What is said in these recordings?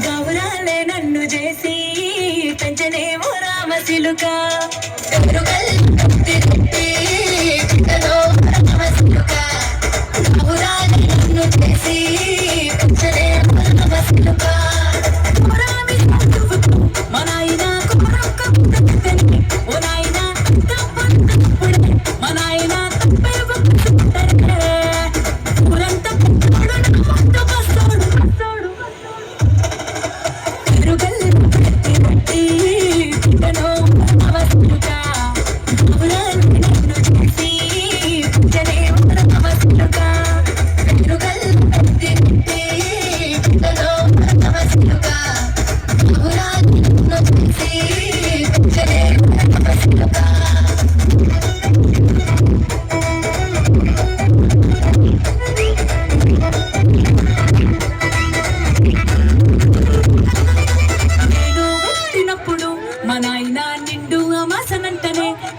గౌరాలే నన్ను చేసి పెంచనేమో రామశిలుక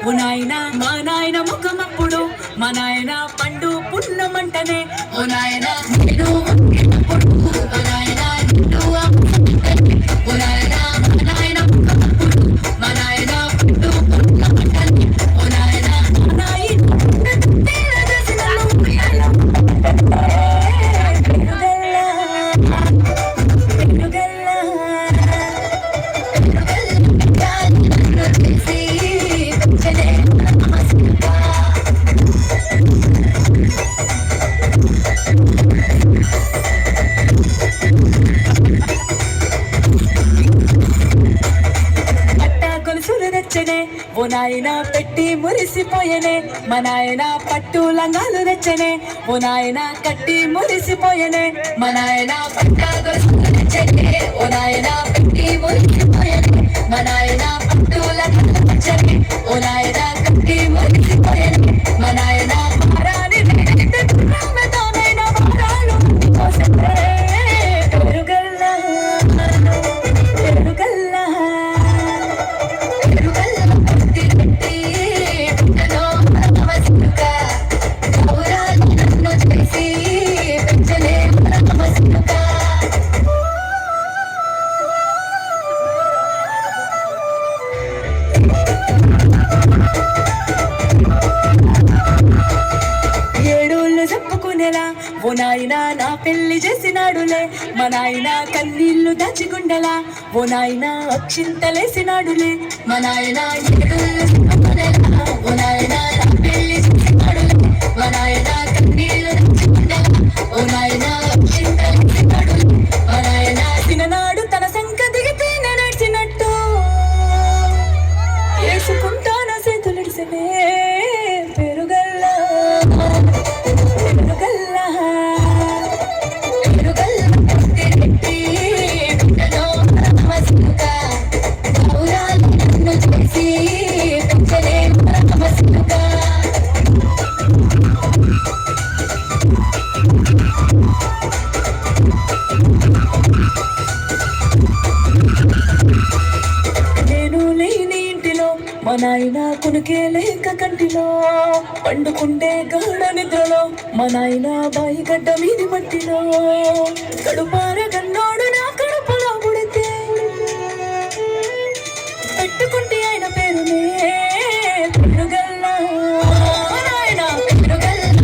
ఓ నాయనా మా నాయన ముఖమప్పుడు మా నాయన పండు పున్నమంటనే ఓ నాయనా నేను ఓ నాయనా నిన్ను ఓ నాయనా మా నాయన ముఖమప్పుడు మా నాయన పండు పున్నమంటనే ఓ నాయనా ఓ నాయన పెట్టి మురిసిపోయనే మా నాయన పట్టు లంగాలు తెచ్చనే ఓ నాయన కట్టి మురిసిపోయనే మా నాయన పట్టనే ఓ నాయన పెట్టి మురిసిపోయనే మా నాయన పట్టు లంగాలు తెచ్చనే ఓ నాయన కట్టి మురిసిపోయనే మా నాయన మారాని రామతోనైనా మారాలు కోసమే పెరుగల్లా పెరుగల్లా ఓ నాయనా నా పెళ్లి చేసినాడులే మా నాయన కన్నీళ్లు దాచిగుండలా ఓ నాయనా అక్షింతలేసినాడులే మా నాయన ఓ నాయనా నా పెళ్లి చేసినాడులే మా నాయన కన్నీళ్లు దాచిగుండలా ఓ నాయనా అక్షింతలేసినాడులే మా నాయన తిననాడు తన సంక దిగితే నడిచినట్టు వేసుకుంటానా చేతులిడిసనే పెరుగల్లా పెరుగల్లా మా నాయన కొనుకే లేక కంటిలో పండుకుంటే గాఢ నిద్రలో మా నాయన బాయి గడ్డ మీది మట్టిలో కడుపార గన్నోడు నా కడుపులో పుడితే పెట్టుకుంటే ఆయన పేరునే పెరుగల్లా నాయన పెరుగల్లా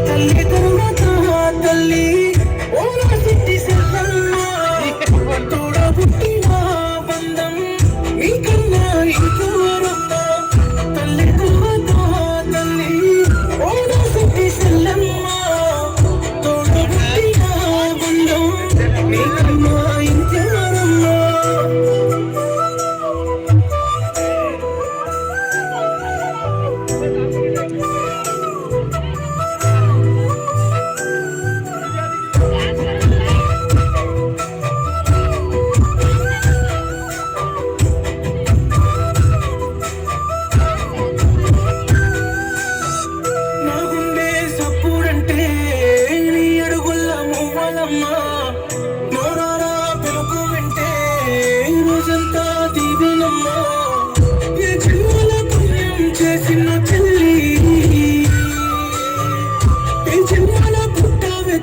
తల్లి తరువాత తల్లి తోడబుట్టిన బంధం నీకన్నా ఇంకోరమ్మ తల్లి తరువాత తల్లి ఓడా సిట్టి సెల్లమ్మ తోడబుట్టిన బంధం నీకన్నా ఇంకోరమ్మ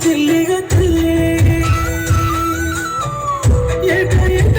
చెల్లి